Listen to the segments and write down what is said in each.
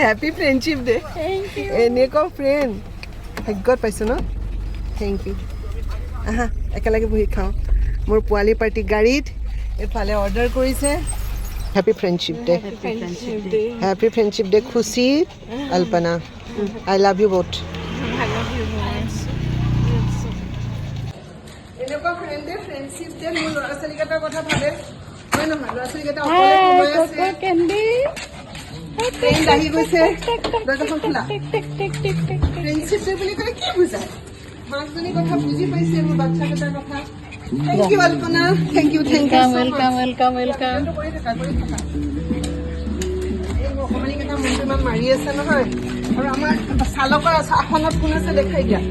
Happy friendship day. এনেকুৱা friend ভাগ্যত পাইছোঁ ন। Thank U. আহা একেলগে বহি খাওঁ। মোৰ পোৱালি পাৰ্টি গাড়ীত এফালে অৰ্ডাৰ কৰিছে। Happy friendship day. Happy friendship day খুশি Alpana. I love you both. এনেকুৱা ফ্ৰেণ্ডে ফ্ৰেণ্ডশিপ ডে মোৰ ল'ৰা ছোৱালীকেইটাৰ কথা ভাবে হয় নহয়। ল'ৰা ছোৱালীকেইটা অকলে সময় আছে। ফ্ৰেণ্ড আহি গৈছে দৰ্জাখন খোলা। ফ্ৰেণ্ডশিপ ডে বুলি ক'লে কি বুজায়? মাকজনীৰ কথা বুজি পাইছে মোৰ বাচ্চাকেইটাৰ কথা। Thank you Alpana. Thank you thank you welcome. কৰি থাকা এই অকমানিকেইটা মনটো ইমান মাৰি আছে নহয়। আৰু আমাৰ চালকৰ আসনত কোন আছে দেখাই দিয়া।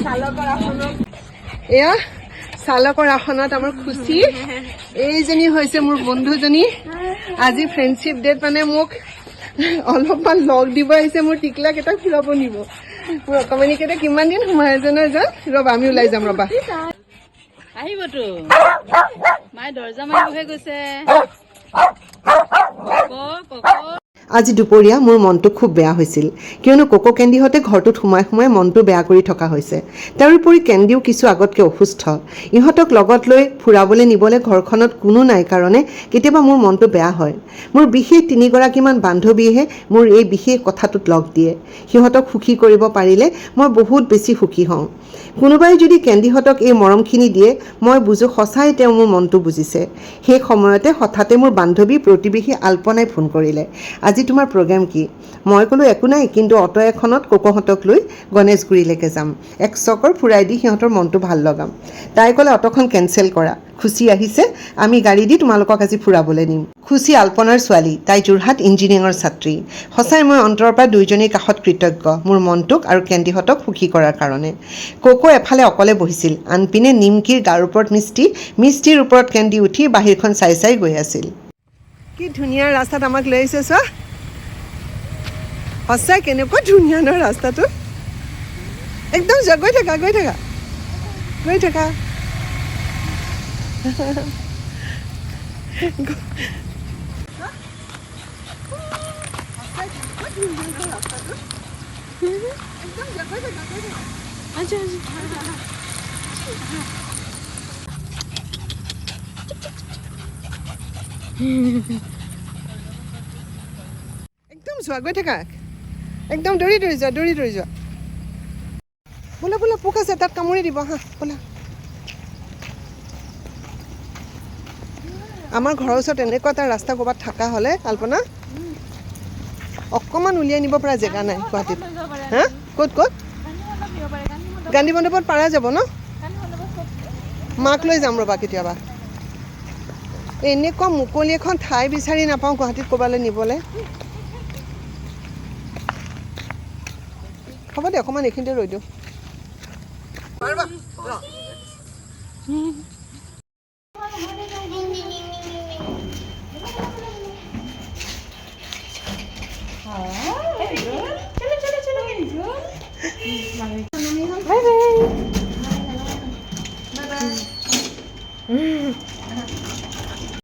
চালকৰ আসনত এয়া চালকৰ আসনত আমাৰ খুচি। এইজনী হৈছে মোৰ বন্ধুজনী। আজি ফ্ৰেণ্ডশ্বিপ ডেত মানে মোক অলপমান লগ দিব আহিছে। মোৰ টিকলা কেইটা ফুৰাব নিব। মোৰ অকমানিকেইটা কিমান দিন সোমাই আছে নহয় জান। ৰবা আমি ওলাই যাম ৰবা। আহিবতো মায়ে দৰ্জা মাৰিবহে গৈছে। আজি দুপৰীয়া মোৰ মনটো খুব বেয়া হৈছিল কিয়নো কোকো কেন্দিহঁতে ঘৰটোত সোমাই সোমাই মনটো বেয়া কৰি থকা হৈছে। তাৰোপৰি কেন্দিও কিছু আগতকৈ অসুস্থ। ইহঁতক লগত লৈ ফুৰাবলৈ নিবলৈ ঘৰখনত কোনো নাই কাৰণে কেতিয়াবা মোৰ মনটো বেয়া হয়। মোৰ বিশেষ 3গৰাকীমান বান্ধৱীয়েহে মোৰ এই বিশেষ কথাটোত লগ দিয়ে। সিহঁতক সুখী কৰিব পাৰিলে মই বহুত বেছি সুখী হওঁ। কোনোবাই যদি কেন্দিহঁতক এই মৰমখিনি দিয়ে মই বুজো সঁচাই তেওঁ মোৰ মনটো বুজিছে। সেই সময়তে হঠাতে মোৰ বান্ধৱী প্ৰতিবেশী আলপনাই ফোন কৰিলে। আজি তোমাৰ প্ৰগ্ৰেম কি? মই ক'লো একো নাই, কিন্তু অটো এখনত কোকোহঁতক লৈ গণেশগুৰিলৈকে যাম। এক চকৰ ফুৰাই দি সিহঁতৰ মনটো ভাল লগাম। তাই ক'লে অটোখন কেঞ্চেল কৰা। খুচি আহিছে, আমি গাড়ী দি তোমালোকক আজি ফুৰাবলৈ নিম। খুচি আলপনাৰ ছোৱালী। তাই যোৰহাট ইঞ্জিনিয়াৰিঙৰ ছাত্ৰী। সঁচাই মই অন্তৰৰ পৰা দুয়োজনীৰ কাষত কৃতজ্ঞ মোৰ মনটোক আৰু কেন্দিহঁতক সুখী কৰাৰ কাৰণে। কোকো এফালে অকলে বহিছিল, আনপিনে নিমকিৰ গাৰ ওপৰত মিষ্টিৰ ওপৰত কেন্দি উঠি বাহিৰখন চাই চাই গৈ আছিল। কি ধুনীয়া ৰাস্তাত আমাক লৈ আহিছে চোৱা। সঁচাই কেনেকুৱা ধুনীয়া ন ৰাস্তাটো। একদম গৈ থাকা গৈ থাকা গৈ থাকা। একদম যোৱা গৈ থাকা। একদম দৌৰি দৌৰি যোৱা। বোলা বোলা পোক আছে তাত কামুৰি দিব। হা বোলা। আমাৰ ঘৰৰ ওচৰত এনেকুৱা এটা ৰাস্তা ক'ৰবাত থকা হ'লে আলপনা অকণমান উলিয়াই নিব পৰা জেগা নাই গুৱাহাটীত। হা ক'ত গান্ধী মণ্ডপত পাৰা যাব ন। মাক লৈ যাম ৰ'বা কেতিয়াবা। এনেকুৱা মুকলি এখন ঠাই বিচাৰি নাপাওঁ গুৱাহাটীত ক'ৰবালৈ নিবলৈ। হ'ব দে অকণমান এইখিনিতে ৰৈ দিওঁ।